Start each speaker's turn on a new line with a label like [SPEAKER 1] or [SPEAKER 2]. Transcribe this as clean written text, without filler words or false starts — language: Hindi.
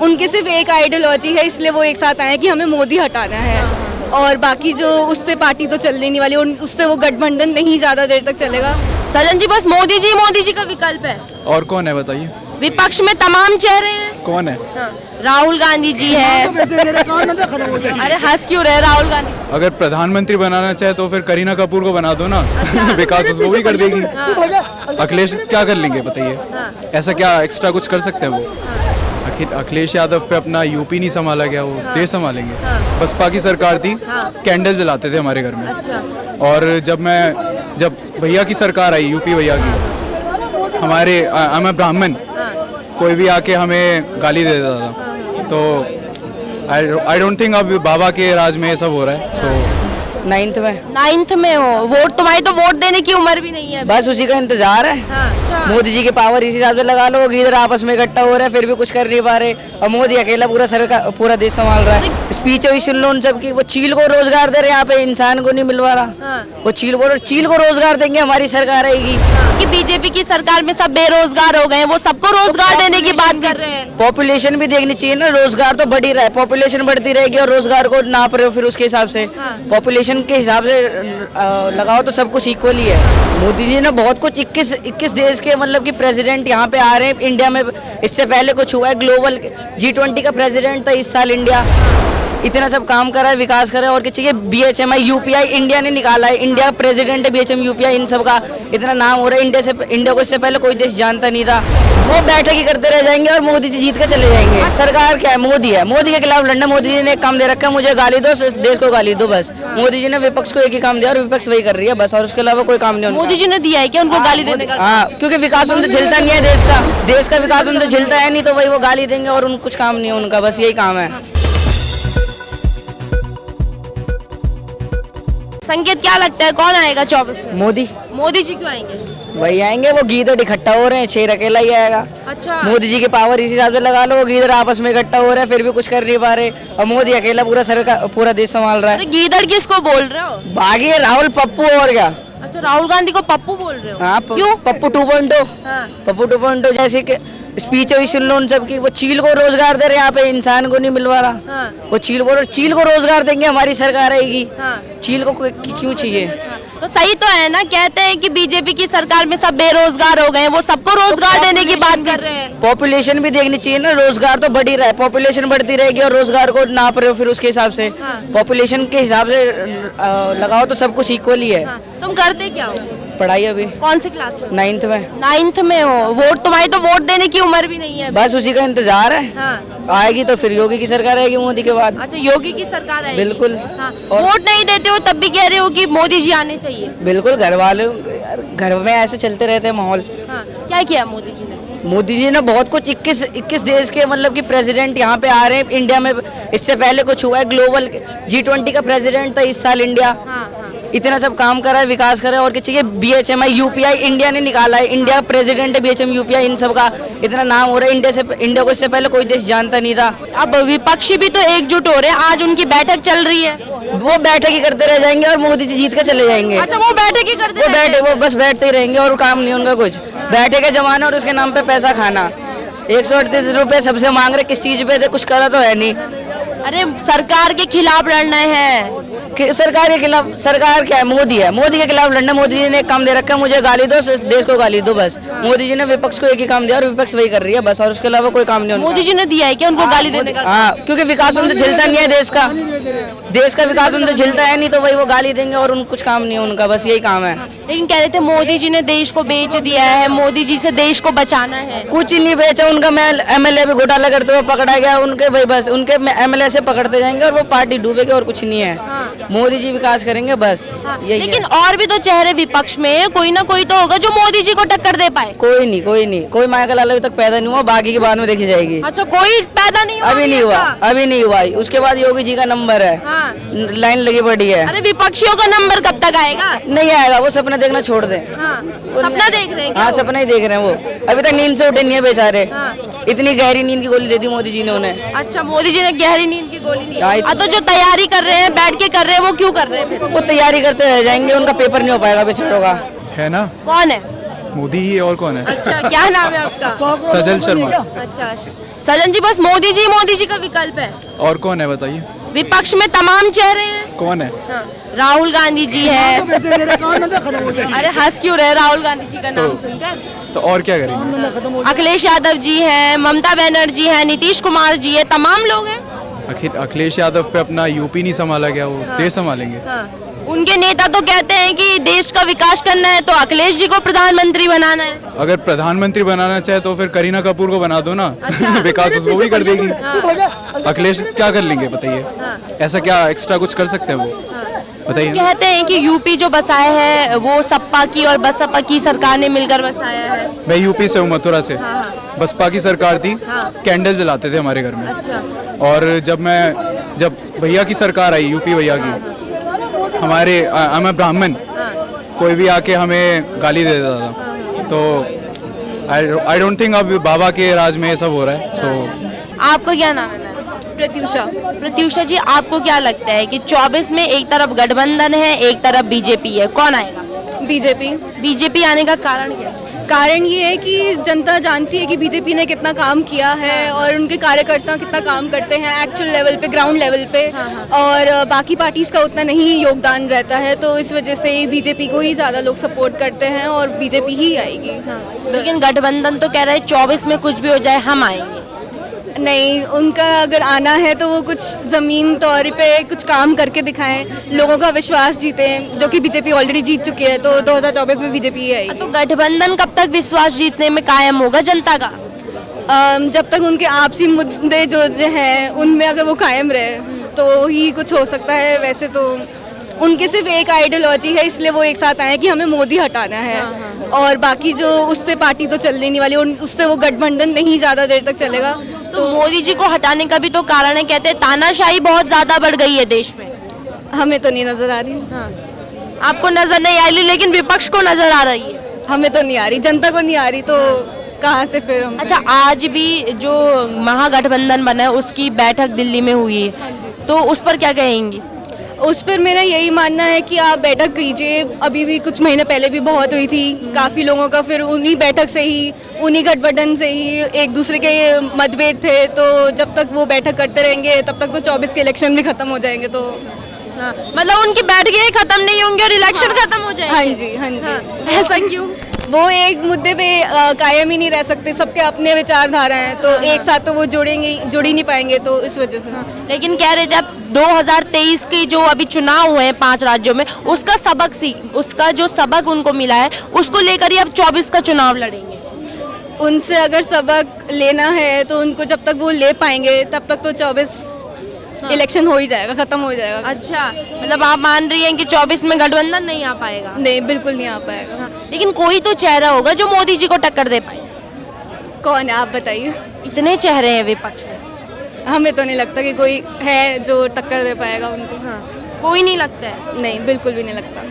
[SPEAKER 1] उनके सिर्फ एक आइडियोलॉजी है, इसलिए वो एक साथ आए हैं कि हमें मोदी हटाना है। और बाकी जो उससे पार्टी तो चलने नहीं वाली, उससे वो गठबंधन नहीं ज़्यादा देर तक चलेगा।
[SPEAKER 2] सजन जी, बस मोदी जी का विकल्प है।
[SPEAKER 3] और कौन है बताइए?
[SPEAKER 2] विपक्ष में तमाम चेहरे हैं।
[SPEAKER 3] कौन है?
[SPEAKER 2] राहुल गांधी जी है। अरे हंस क्यों रहे राहुल गांधी जी?
[SPEAKER 3] अगर प्रधानमंत्री बनाना चाहे तो फिर करीना कपूर को बना दो ना। विकास उसको भी कर देगी। अखिलेश क्या कर लेंगे बताइए? ऐसा क्या एक्स्ट्रा कुछ कर सकते हैं वो? अखिलेश यादव पे अपना यूपी नहीं संभाला गया, वो देश संभालेंगे। बसपा की सरकार थी, कैंडल जलाते थे हमारे घर में। और जब भैया की सरकार आई, यूपी भैया की, हमारे मैं ब्राह्मण, कोई भी आके हमें गाली दे देता था। तो आई डोंट थिंक अब बाबा के राज में ये सब हो रहा है। सो
[SPEAKER 4] 9th
[SPEAKER 2] में हो वोट, तुम्हारी तो वोट देने की उम्र भी नहीं है।
[SPEAKER 4] बस उसी का इंतजार है। मोदी जी की पावर इस हिसाब से लगा लो कि इधर आपस में इकट्ठा हो रहा है, फिर भी कुछ कर नहीं पा रहे। और मोदी अकेला पूरा देश संभाल रहा है। स्पीच हुई सुन लो उन सब की। वो चील को रोजगार दे रहे, यहाँ पे इंसान को नहीं मिलवा रहा। वो चील को रोजगार देंगे, हमारी सरकार आएगी।
[SPEAKER 2] कि बीजेपी की सरकार में सब बेरोजगार हो गए, वो सबको रोजगार देने की बात कर रहे हैं।
[SPEAKER 4] पॉपुलेशन भी देखनी चाहिए ना, रोजगार तो बढ़ ही रहा है, पॉपुलेशन बढ़ती रहेगी और रोजगार को नाप रहे हो फिर उसके हिसाब से। पॉपुलेशन के हिसाब से लगाओ तो सब कुछ इक्वल ही है। मोदी जी ने बहुत कुछ 21 देश के मतलब कि प्रेसिडेंट यहाँ पे आ रहे हैं इंडिया में। इससे पहले कुछ हुआ है, ग्लोबल G20 का प्रेसिडेंट था इस साल इंडिया। इतना सब काम करा है, विकास करा है। और क्या चाहिए? BHMI UPI इंडिया ने निकाला है, इंडिया प्रेसिडेंट है BHM UPI, इन सब का इतना नाम हो रहा है। इंडिया को इससे पहले कोई देश जानता नहीं था। वो बैठक ही करते रह जाएंगे और मोदी जी जीत के चले जाएंगे। सरकार क्या है? मोदी है, मोदी के खिलाफ लड़ना। मोदी जी ने एक काम दे रखा है, मुझे गाली दो, देश को गाली दो, बस। मोदी जी ने विपक्ष को एक ही काम दिया और विपक्ष वही कर रही है बस, और उसके अलावा कोई काम नहीं उनका।
[SPEAKER 2] मोदी जी ने दिया है क्या उनको गाली देने का?
[SPEAKER 4] हाँ, क्योंकि विकास उनसे झिलता नहीं है देश का विकास उनसे झिलता है नहीं, तो वही वो गाली देंगे और उन कुछ काम नहीं है उनका, बस यही काम है।
[SPEAKER 2] संकेत क्या लगता है कौन आएगा 24 में?
[SPEAKER 4] मोदी
[SPEAKER 2] जी क्यों आएंगे?
[SPEAKER 4] वही आएंगे, वो गीदड़ इकट्ठा हो रहे हैं, शेर अकेला ही आएगा।
[SPEAKER 2] अच्छा।
[SPEAKER 4] मोदी जी की पावर इस हिसाब से लगा लो, वो गीदड़ आपस में इकट्ठा हो रहे हैं, फिर भी कुछ कर नहीं पा रहे। और मोदी अकेला पूरा देश संभाल रहा है।
[SPEAKER 2] गीदड़ किसको बोल रहे हो?
[SPEAKER 4] बागी राहुल पप्पू और क्या।
[SPEAKER 2] अच्छा, राहुल गांधी को पप्पू बोल रहे हो?
[SPEAKER 4] हाँ,
[SPEAKER 2] क्यों?
[SPEAKER 4] पप्पू 2.0। पप्पू 2.0 जैसे कि स्पीच हुई सुन लो उन सब की। वो चील को रोजगार दे रहे, यहाँ पे इंसान को नहीं मिलवा रहा। वो चील को रोजगार देंगे, हमारी सरकार आएगी। चील को क्यों चाहिए?
[SPEAKER 2] तो सही तो है ना, कहते हैं कि बीजेपी की सरकार में सब बेरोजगार हो गए, वो सबको रोजगार देने की बात कर रहे हैं।
[SPEAKER 4] पॉपुलेशन भी देखनी चाहिए ना, रोजगार तो बढ़ ही रहा है, पॉपुलेशन बढ़ती रहेगी और रोजगार को नाप रहे हो फिर उसके हिसाब से। पॉपुलेशन के हिसाब से लगाओ तो सब कुछ इक्वल ही है।
[SPEAKER 2] तुम करते क्या हो?
[SPEAKER 4] पढ़ाई अभी।
[SPEAKER 2] कौन सी क्लास में?
[SPEAKER 4] 9th
[SPEAKER 2] में हो वोट, तुम्हारी तो वोट देने की उम्र भी नहीं है।
[SPEAKER 4] बस उसी का इंतजार है। आएगी तो फिर योगी की सरकार आएगी मोदी के बाद।
[SPEAKER 2] अच्छा, योगी की सरकार आएगी।
[SPEAKER 4] बिल्कुल।
[SPEAKER 2] वोट नहीं देते हो तब भी कह रहे हो कि मोदी जी आने चाहिए।
[SPEAKER 4] बिल्कुल, घर में ऐसे चलते रहते हैं माहौल।
[SPEAKER 2] क्या किया मोदी जी ने?
[SPEAKER 4] मोदी जी ने बहुत कुछ 21 देश के मतलब कि प्रेसिडेंट यहाँ पे आ रहे हैं इंडिया में। इससे पहले कुछ हुआ है, ग्लोबल G20 का प्रेसिडेंट था इस साल इंडिया। इतना सब काम करा है, विकास करा है। और क्या चाहिए? BHMI UPI इंडिया ने निकाला है, इंडिया प्रेसिडेंट है BHM UPI, इन सब का इतना नाम हो रहा है। इंडिया को इससे पहले कोई देश जानता नहीं था।
[SPEAKER 2] अब विपक्षी भी तो एकजुट हो रहे हैं, आज उनकी बैठक चल रही है।
[SPEAKER 4] वो बैठक ही करते रह जाएंगे और मोदी जी जीत के चले जाएंगे।
[SPEAKER 2] अच्छा, वो बैठक ही करते
[SPEAKER 4] वो बस बैठते ही रहेंगे और काम नहीं उनका कुछ। बैठे के जमाना और उसके नाम पे पैसा खाना। 138 रुपए सबसे मांग रहे, किस चीज पे दे? कुछ करा तो है नहीं।
[SPEAKER 2] अरे सरकार के खिलाफ लड़ना है।
[SPEAKER 4] सरकार के खिलाफ? सरकार क्या है? मोदी है, मोदी के खिलाफ लड़ना। मोदी जी ने एक काम दे रखा है, मुझे गाली दो, देश को गाली दो, बस। मोदी जी ने विपक्ष को एक ही काम दिया और विपक्ष वही कर रही है बस, और उसके अलावा कोई काम नहीं उनका।
[SPEAKER 2] मोदी जी ने दिया है क्या उनको गाली देने का?
[SPEAKER 4] हाँ, क्योंकि विकास उनसे झिलता नहीं है देश का विकास उनसे झिलता है नहीं, तो वही वो गाली देंगे और कुछ काम नहीं है उनका, बस यही काम है।
[SPEAKER 2] लेकिन कह रहे थे मोदी जी ने देश को बेच दिया है, मोदी जी से देश को बचाना है।
[SPEAKER 4] कुछ ही नहीं बेचा उनका। MLA भी घोटाला करते हुए पकड़ा गया, उनके वही बस उनके MLA से पकड़ते जाएंगे और वो पार्टी डूबेगी और कुछ नहीं है। मोदी जी विकास करेंगे बस, यही।
[SPEAKER 2] लेकिन और भी तो चेहरे विपक्ष में कोई ना कोई तो होगा जो मोदी जी को टक्कर दे पाए।
[SPEAKER 4] कोई नहीं। कोई माया का लाल अभी तक पैदा नहीं हुआ, बाकी की बाद में देखी जाएगी।
[SPEAKER 2] अच्छा, कोई पैदा नहीं हुआ?
[SPEAKER 4] अभी नहीं हुआ। उसके बाद योगी जी का नंबर है। लाइन लगी पड़ी है।
[SPEAKER 2] अरे विपक्षियों का नंबर कब तक आएगा?
[SPEAKER 4] नहीं आएगा, वो सपना देखना छोड़ दे।
[SPEAKER 2] सपना देख रहे हैं?
[SPEAKER 4] हाँ, सपना ही देख रहे हैं वो। अभी तक नींद से उठे नहीं है बेचारे। इतनी गहरी नींद की गोली दे दी मोदी जी ने उन्हें।
[SPEAKER 2] अच्छा, मोदी जी ने गहरी नींद की गोली दी। तो जो तैयारी कर रहे हैं, बैठ के कर रहे हैं, वो क्यों कर रहे हैं?
[SPEAKER 4] वो तैयारी करते रह जाएंगे, उनका पेपर नहीं हो पाएगा बेचारों का।
[SPEAKER 3] है ना?
[SPEAKER 2] कौन है?
[SPEAKER 3] मोदी ही है, और कौन है?
[SPEAKER 2] अच्छा, क्या नाम है आपका?
[SPEAKER 3] सजल शर्मा।
[SPEAKER 2] अच्छा सजन जी, बस मोदी जी का विकल्प है।
[SPEAKER 3] और कौन है बताइए?
[SPEAKER 2] विपक्ष में तमाम चेहरे हैं।
[SPEAKER 3] कौन है?
[SPEAKER 2] राहुल गांधी जी है। अरे हंस क्यों रहे राहुल गांधी जी का नाम सुनकर?
[SPEAKER 3] तो और क्या करेंगे?
[SPEAKER 2] अखिलेश यादव जी हैं, ममता बनर्जी हैं, नीतीश कुमार जी है, तमाम लोग हैं।
[SPEAKER 3] अखिलेश यादव पे अपना यूपी नहीं संभाला गया, वो देश संभालेंगे।
[SPEAKER 2] उनके नेता तो कहते हैं कि देश का विकास करना है तो अखिलेश जी को प्रधानमंत्री बनाना है।
[SPEAKER 3] अगर प्रधानमंत्री बनाना चाहे तो फिर करीना कपूर को बना दो ना। विकास वो भी कर देगी। अखिलेश क्या कर लेंगे बताइए? ऐसा क्या एक्स्ट्रा कुछ कर सकते हैं वो? बताइए।
[SPEAKER 2] कहते हैं कि यूपी जो बसाया है वो सपा की और बसपा की सरकार ने मिलकर बसाया है।
[SPEAKER 3] मैं यूपी से हूँ, मथुरा से। बसपा की सरकार थी, कैंडल जलाते थे हमारे घर में।
[SPEAKER 2] अच्छा।
[SPEAKER 3] और जब भैया की सरकार आई, यूपी भैया की, हमारे आई एम ब्राह्मण, कोई भी आके हमें गाली दे देता था। तो आई डोंट थिंक अब बाबा के राज में ये सब हो रहा है। सो
[SPEAKER 2] आपका क्या नाम है?
[SPEAKER 1] प्रत्यूषा।
[SPEAKER 2] प्रत्यूषा जी, आपको क्या लगता है कि 24 में एक तरफ गठबंधन है, एक तरफ बीजेपी है, कौन आएगा?
[SPEAKER 1] बीजेपी।
[SPEAKER 2] बीजेपी आने का कारण क्या है?
[SPEAKER 1] कारण ये है कि जनता जानती है कि बीजेपी ने कितना काम किया है और उनके कार्यकर्ता कितना काम करते हैं एक्चुअल लेवल पे, ग्राउंड लेवल पे। और बाकी पार्टीज का उतना नहीं योगदान रहता है, तो इस वजह से बीजेपी को ही ज़्यादा लोग सपोर्ट करते हैं और बीजेपी ही आएगी।
[SPEAKER 2] लेकिन गठबंधन तो कह रहा है 24 में कुछ भी हो जाए हम आएंगे।
[SPEAKER 1] नहीं, उनका अगर आना है तो वो कुछ ज़मीन तौर पे कुछ काम करके दिखाएं, लोगों का विश्वास जीतें, जो कि बीजेपी ऑलरेडी जीत चुकी है। तो 2024 में बीजेपी ही आएगी।
[SPEAKER 2] तो गठबंधन कब तक विश्वास जीतने में कायम होगा जनता का?
[SPEAKER 1] जब तक उनके आपसी मुद्दे जो हैं उनमें अगर वो कायम रहे तो ही कुछ हो सकता है। वैसे तो उनके सिर्फ एक आइडियोलॉजी है, इसलिए वो एक साथ आए कि हमें मोदी हटाना है। और बाकी जो उससे पार्टी तो चलने नहीं वाली, उससे वो गठबंधन नहीं ज़्यादा देर तक चलेगा।
[SPEAKER 2] तो मोदी जी को हटाने का भी तो कारण है, कहते हैं तानाशाही बहुत ज्यादा बढ़ गई है देश में।
[SPEAKER 1] हमें तो नहीं नजर आ रही।
[SPEAKER 2] आपको नजर नहीं आ रही, लेकिन विपक्ष को नजर आ रही है।
[SPEAKER 1] हमें तो नहीं आ रही, जनता को नहीं आ रही, तो कहाँ से फिर हम?
[SPEAKER 2] अच्छा, आज भी जो महागठबंधन बना है उसकी बैठक दिल्ली में हुई है, तो उस पर क्या कहेंगी?
[SPEAKER 1] उस पर मेरा यही मानना है कि आप बैठक कीजिए। अभी भी कुछ महीने पहले भी बहुत हुई थी, काफ़ी लोगों का फिर उन्हीं बैठक से ही, उन्हीं गठबंधन से ही एक दूसरे के मतभेद थे। तो जब तक वो बैठक करते रहेंगे तब तक तो 24 के इलेक्शन भी खत्म हो जाएंगे। तो
[SPEAKER 2] मतलब उनकी बैठकें खत्म नहीं होंगी और इलेक्शन खत्म हो जाएंगे।
[SPEAKER 1] हाँ जी, हाँ जी।
[SPEAKER 2] ऐसा क्यों?
[SPEAKER 1] वो एक मुद्दे पे कायम ही नहीं रह सकते, सबके अपने विचारधारा हैं, तो एक साथ तो वो जुड़ ही नहीं पाएंगे, तो इस वजह से।
[SPEAKER 2] लेकिन कह रहे थे अब 2023 के जो अभी चुनाव हुए हैं 5 राज्यों में, उसका जो सबक उनको मिला है उसको लेकर ही अब 24 का चुनाव लड़ेंगे।
[SPEAKER 1] उनसे अगर सबक लेना है तो उनको जब तक वो ले पाएंगे तब तक तो 24 इलेक्शन हो ही जाएगा, खत्म हो जाएगा।
[SPEAKER 2] अच्छा, मतलब आप मान रही हैं कि 24 में गठबंधन नहीं आ पाएगा?
[SPEAKER 1] नहीं, बिल्कुल नहीं आ पाएगा।
[SPEAKER 2] लेकिन कोई तो चेहरा होगा जो मोदी जी को टक्कर दे पाए।
[SPEAKER 1] कौन है आप बताइए?
[SPEAKER 2] इतने चेहरे हैं विपक्ष में।
[SPEAKER 1] हमें तो नहीं लगता कि कोई है जो टक्कर दे पाएगा उनको।
[SPEAKER 2] कोई नहीं लगता है?
[SPEAKER 1] नहीं, बिल्कुल भी नहीं लगता।